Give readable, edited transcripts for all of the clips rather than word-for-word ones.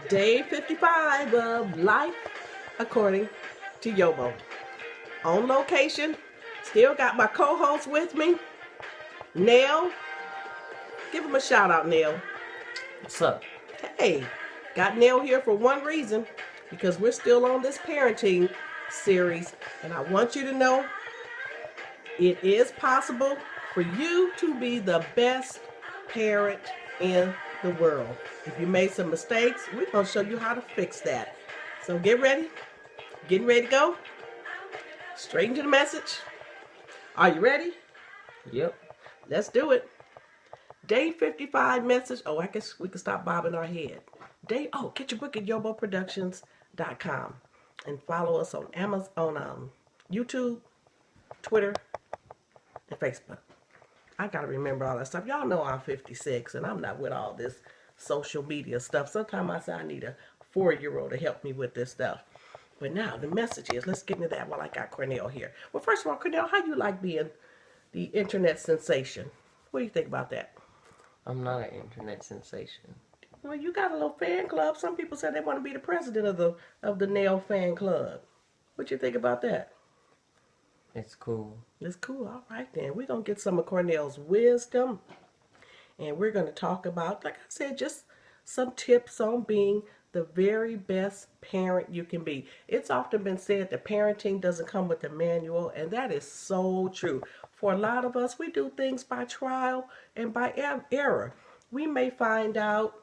Day 55 of Life According to YoBo. On location, still got my co-host with me, Nel. Give him a shout out, Nel. What's up? Hey, got Nel here for one reason, because we're still on this parenting series, and I want you to know it is possible for you to be the best parent in the world. If you made some mistakes, we're going to show you how to fix that. So get ready. Getting ready to go? Straight into the message. Are you ready? Yep. Let's do it. Day 55 message. Oh, I guess we can stop bobbing our head. Get your book at yoboproductions.com and follow us on Amazon, on YouTube, Twitter, and Facebook. I gotta remember all that stuff. Y'all know I'm 56 and I'm not with all this social media stuff. Sometimes I say I need a 4-year-old to help me with this stuff. But now the message is, let's get into that while I got Cornell here. Well, first of all, Cornell, how you like being the internet sensation? What do you think about that? I'm not an internet sensation. Well, you got a little fan club. Some people said they want to be the president of the Nel fan club. What you think about that? It's cool. It's cool. All right, then. We're going to get some of Cornell's wisdom. And we're going to talk about, like I said, just some tips on being the very best parent you can be. It's often been said that parenting doesn't come with a manual, and that is so true. For a lot of us, we do things by trial and by error. We may find out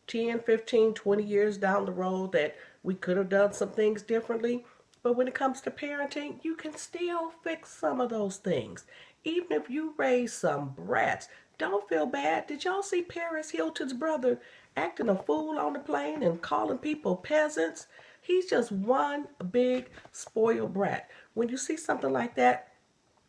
10, 15, 20 years down the road that we could have done some things differently. But when it comes to parenting, you can still fix some of those things. Even if you raise some brats, don't feel bad. Did y'all see Paris Hilton's brother acting a fool on the plane and calling people peasants? He's just one big spoiled brat. When you see something like that,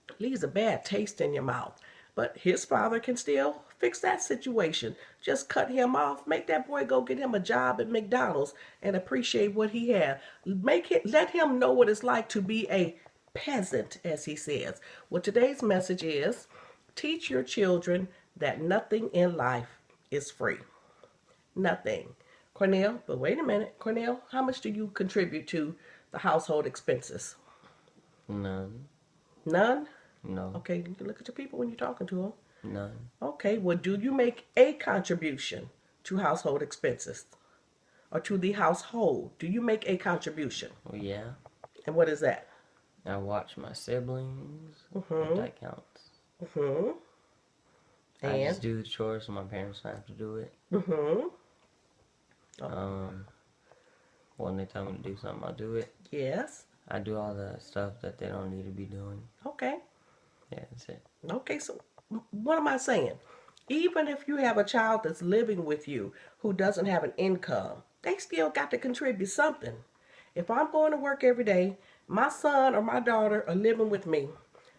it leaves a bad taste in your mouth. But his father can still fix that situation. Just cut him off. Make that boy go get him a job at McDonald's and appreciate what he had. Let him know what it's like to be a peasant, as he says. Well, today's message is, teach your children that nothing in life is free. Nothing. Cornell, but wait a minute. Cornell, how much do you contribute to the household expenses? None. None? No. Okay, you can look at your people when you're talking to them. None. Okay, well, do you make a contribution to household expenses? Or to the household? Do you make a contribution? Well, yeah. And what is that? I watch my siblings. Mm-hmm. If that counts. Mm-hmm. I just do the chores so my parents don't have to do it. Mm-hmm. Oh. When they tell me to do something, I'll do it. Yes. I do all the stuff that they don't need to be doing. Okay. Yeah, that's it. Okay, so what am I saying? Even if you have a child that's living with you who doesn't have an income, they still got to contribute something. If I'm going to work every day, my son or my daughter are living with me.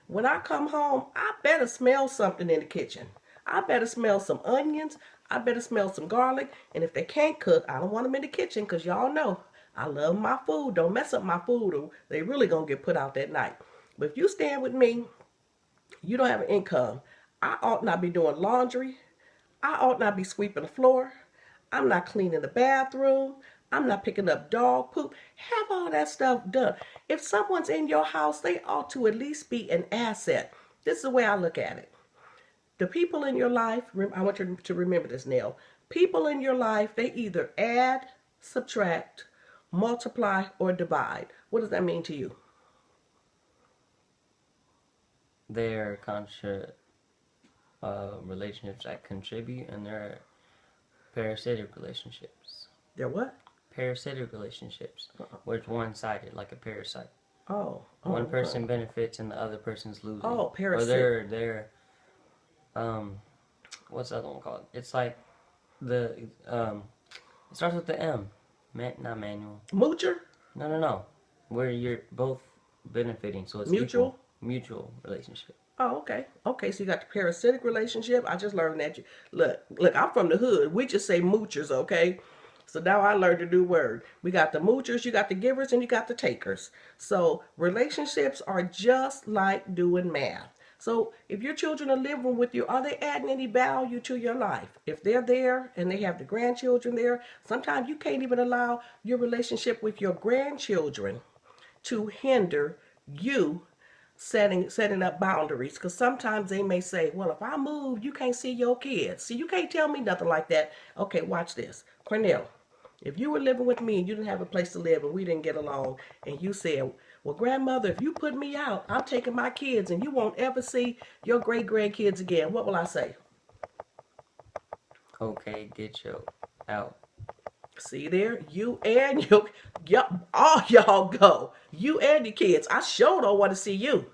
When I come home, I better smell something in the kitchen. I better smell some onions. I better smell some garlic. And if they can't cook, I don't want them in the kitchen, because y'all know I love my food. Don't mess up my food or they really going to get put out that night. But if you stand with me, you don't have an income, I ought not be doing laundry. I ought not be sweeping the floor. I'm not cleaning the bathroom. I'm not picking up dog poop. Have all that stuff done. If someone's in your house, they ought to at least be an asset. This is the way I look at it. The people in your life, I want you to remember this, Nell. People in your life, they either add, subtract, multiply, or divide. What does that mean to you? They're relationships that contribute, and they're parasitic relationships. They're what? Parasitic relationships, where it's one-sided, like a parasite. Oh. One person benefits and the other person's losing. Oh, parasite. Or they're what's the other one called? It's like it starts with the M. Not manual. Moocher? No. Where you're both benefiting, so it's mutual. Equal. Mutual relationship. Oh, okay. Okay, so you got the parasitic relationship. I just learned that. Look, I'm from the hood. We just say moochers, okay? So now I learned a new word. We got the moochers, you got the givers, and you got the takers. So relationships are just like doing math. So if your children are living with you, are they adding any value to your life? If they're there and they have the grandchildren there, sometimes you can't even allow your relationship with your grandchildren to hinder you setting up boundaries, because sometimes they may say, well, if I move, you can't see your kids. See, you can't tell me nothing like that. Okay, watch this. Cornell, if you were living with me and you didn't have a place to live and we didn't get along, and you said, well, grandmother, if you put me out, I'm taking my kids and you won't ever see your great grandkids again, what will I say? Okay, get you out. See there, you and all y'all go. You and your kids. I sure don't want to see you.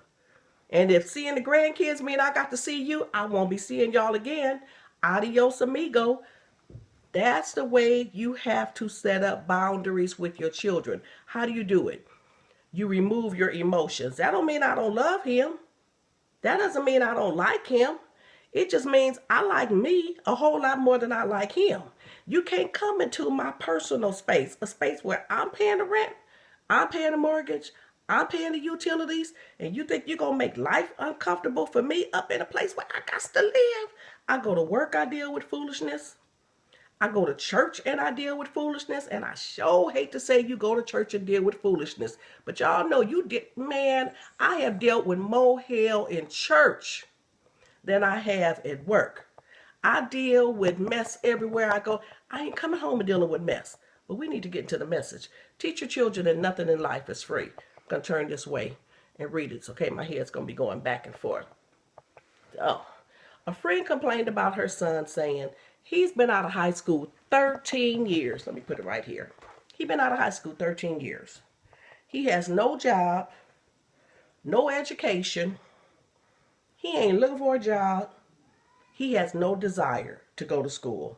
And if seeing the grandkids mean I got to see you, I won't be seeing y'all again. Adios, amigo. That's the way you have to set up boundaries with your children. How do you do it? You remove your emotions. That don't mean I don't love him. That doesn't mean I don't like him. It just means I like me a whole lot more than I like him. You can't come into my personal space, a space where I'm paying the rent, I'm paying the mortgage, I'm paying the utilities, and you think you're going to make life uncomfortable for me up in a place where I got to live. I go to work, I deal with foolishness. I go to church and I deal with foolishness, and I sure hate to say you go to church and deal with foolishness, but y'all know you did, man, I have dealt with more hell in church than I have at work. I deal with mess everywhere I go. I ain't coming home and dealing with mess, but we need to get into the message. Teach your children that nothing in life is free. I'm going to turn this way and read it. Okay, my head's going to be going back and forth. Oh, a friend complained about her son saying, he's been out of high school 13 years. Let me put it right here. He's been out of high school 13 years. He has no job, no education. He ain't looking for a job. He has no desire to go to school.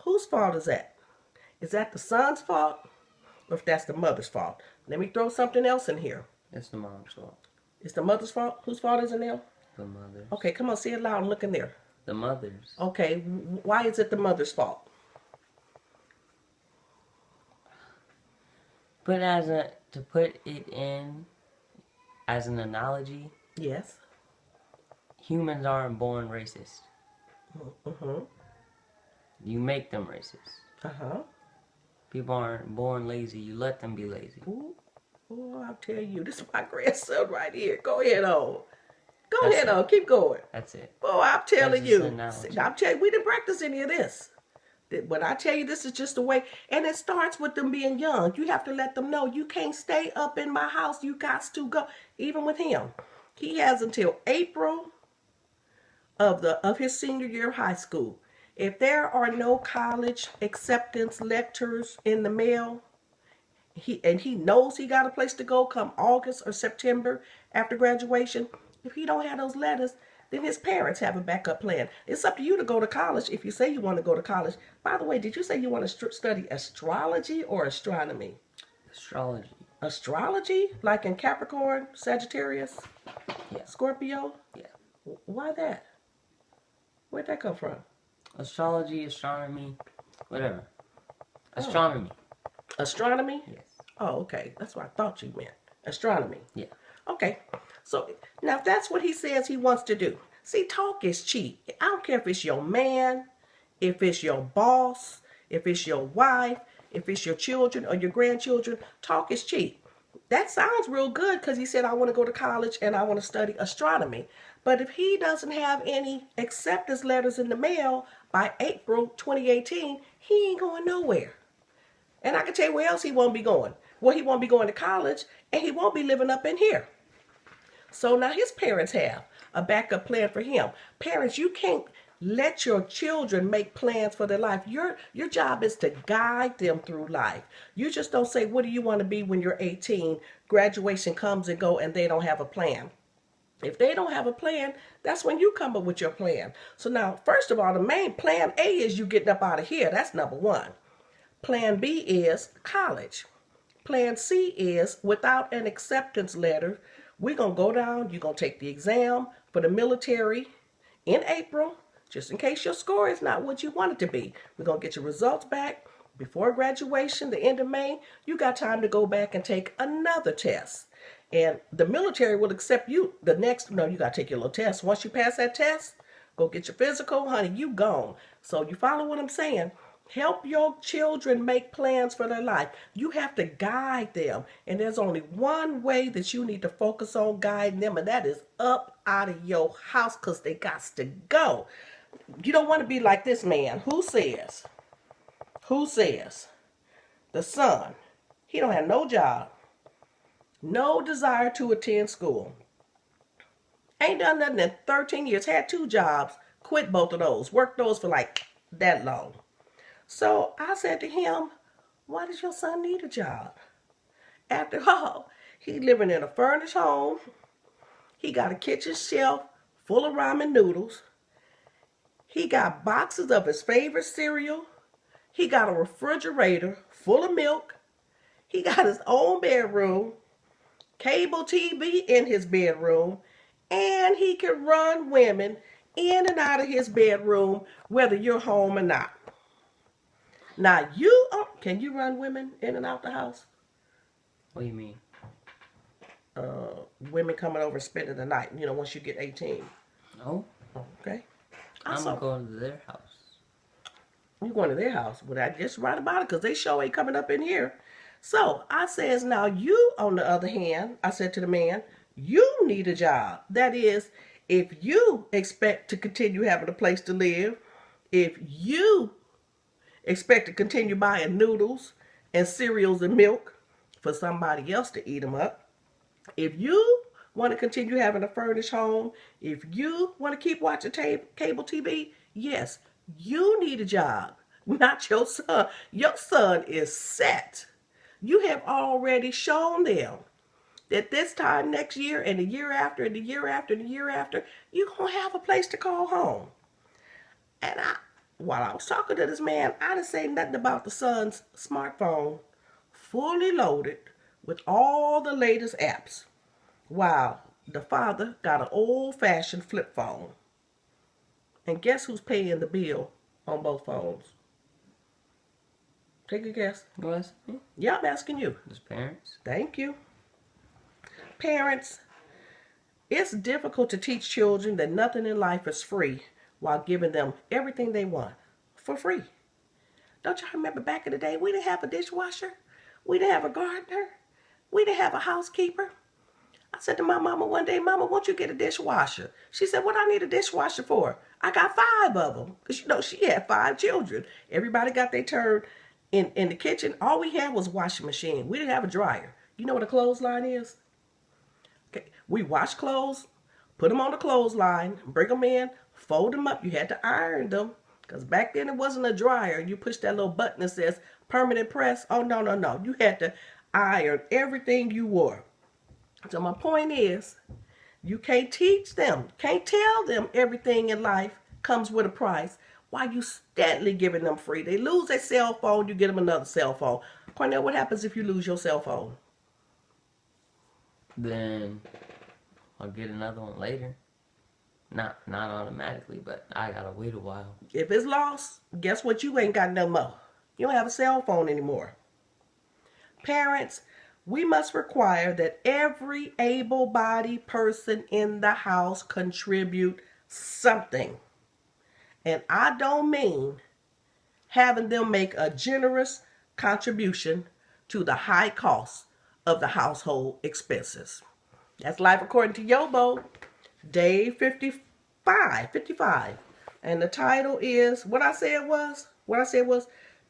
Whose fault is that? Is that the son's fault? Or if that's the mother's fault? Let me throw something else in here. It's the mom's fault. It's the mother's fault? Whose fault is it now? The mother's. Okay, come on, say it loud and look in there. The mother's. Okay, why is it the mother's fault? But to put it in as an analogy, Yes. humans aren't born racist. Mm-hmm. You make them racist. Uh-huh. People aren't born lazy. You let them be lazy. Ooh, I'll tell you, this is my grandson right here. Go ahead on. That's it. Keep going. That's it. Boy, I'm telling That's you. just an analogy. I'm telling you, we didn't practice any of this. When I tell you this is just the way, and it starts with them being young. You have to let them know you can't stay up in my house. You got to go. Even with him, he has until April of his senior year of high school. If there are no college acceptance letters in the mail, he knows he got a place to go come August or September after graduation. If he don't have those letters, then his parents have a backup plan. It's up to you to go to college if you say you want to go to college. By the way, did you say you want to study astrology or astronomy? Astrology. Astrology? Like in Capricorn, Sagittarius, Yeah. Scorpio? Yeah. Why that? Where'd that come from? Astrology, astronomy, whatever. Astronomy. Astronomy? Yes. Oh, okay. That's what I thought you meant. Astronomy. Yeah. Okay. So now if that's what he says he wants to do. See, talk is cheap. I don't care if it's your man, if it's your boss, if it's your wife, if it's your children or your grandchildren. Talk is cheap. That sounds real good because he said, I want to go to college and I want to study astronomy. But if he doesn't have any acceptance letters in the mail by April 2018, he ain't going nowhere. And I can tell you where else he won't be going. Well, he won't be going to college, and he won't be living up in here. So now his parents have a backup plan for him. Parents, you can't let your children make plans for their life. Your job is to guide them through life. You just don't say, what do you want to be when you're 18? Graduation comes and go, and they don't have a plan. If they don't have a plan, that's when you come up with your plan. So now, first of all, the main plan A is you getting up out of here. That's number one. Plan B is college. Plan C is without an acceptance letter, we're going to go down, you're going to take the exam for the military in April, just in case your score is not what you want it to be. We're going to get your results back before graduation, the end of May. You got time to go back and take another test. And the military will accept you the next, no, you got to take your little test. Once you pass that test, go get your physical, honey, you gone. So you follow what I'm saying? Help your children make plans for their life. You have to guide them. And there's only one way that you need to focus on guiding them, and that is up out of your house, because they got to go. You don't want to be like this man. Who says the son, he don't have no job, no desire to attend school, ain't done nothing in 13 years, had 2 jobs, quit both of those, worked those for like that long. So I said to him, why does your son need a job? After all, he living in a furnished home. He got a kitchen shelf full of ramen noodles. He got boxes of his favorite cereal. He got a refrigerator full of milk. He got his own bedroom, cable TV in his bedroom, and he can run women in and out of his bedroom whether you're home or not. Now can you run women in and out the house? What do you mean? Women coming over and spending the night, once you get 18. No. Okay. I'm going to their house. You going to their house? Well, I guess right about it, because they sure ain't coming up in here. So I says, now you, on the other hand, I said to the man, you need a job. That is, if you expect to continue having a place to live, if you expect to continue buying noodles and cereals and milk for somebody else to eat them up, if you want to continue having a furnished home, if you want to keep watching cable TV, yes, you need a job, not your son. Your son is set. You have already shown them that this time next year and the year after and the year after and the year after, you're going to have a place to call home. And while I was talking to this man, I didn't say nothing about the son's smartphone fully loaded with all the latest apps. Wow, the father got an old-fashioned flip phone. And guess who's paying the bill on both phones? Take a guess. You asking me? Yeah, I'm asking you. His parents? Thank you. Parents, it's difficult to teach children that nothing in life is free while giving them everything they want for free. Don't y'all remember back in the day, we didn't have a dishwasher, we didn't have a gardener, we didn't have a housekeeper. I said to my mama one day, Mama, won't you get a dishwasher? She said, what I need a dishwasher for? I got 5 of them. Because, she had 5 children. Everybody got their turn in the kitchen. All we had was a washing machine. We didn't have a dryer. You know what a clothesline is? Okay. We wash clothes, put them on the clothesline, bring them in, fold them up. You had to iron them. Because back then it wasn't a dryer. You push that little button that says permanent press. Oh, no, no, no. You had to iron everything you wore. So my point is, you can't teach them, can't tell them everything in life comes with a price while you steadily giving them free. They lose their cell phone, you get them another cell phone. Cornell, what happens if you lose your cell phone? Then I'll get another one later. Not automatically, but I gotta wait a while. If it's lost, guess what? You ain't got no more. You don't have a cell phone anymore. Parents, we must require that every able-bodied person in the house contribute something. And I don't mean having them make a generous contribution to the high cost of the household expenses. That's Life According to YoBo, day 55. And the title is, what I said was,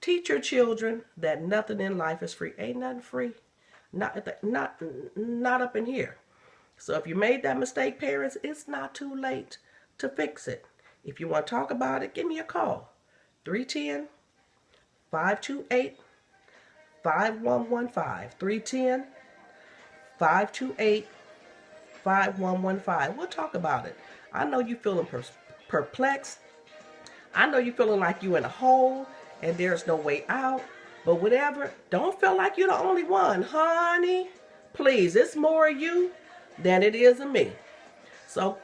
teach your children that nothing in life is free. Ain't nothing free. Not up in here. So if you made that mistake, parents, it's not too late to fix it. If you want to talk about it, give me a call. 310-528-5115. 310-528-5115. We'll talk about it. I know you're feeling perplexed. I know you're feeling like you're in a hole and there's no way out. But whatever, don't feel like you're the only one, honey. Please, it's more of you than it is of me. So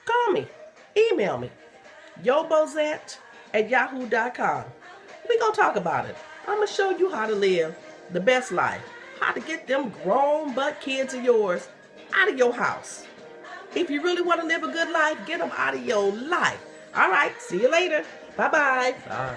call me, email me, yobozette@yahoo.com. We're going to talk about it. I'm going to show you how to live the best life. how to get them grown butt kids of yours out of your house. If you really want to live a good life, get them out of your life. All right, see you later. Bye-bye. Bye.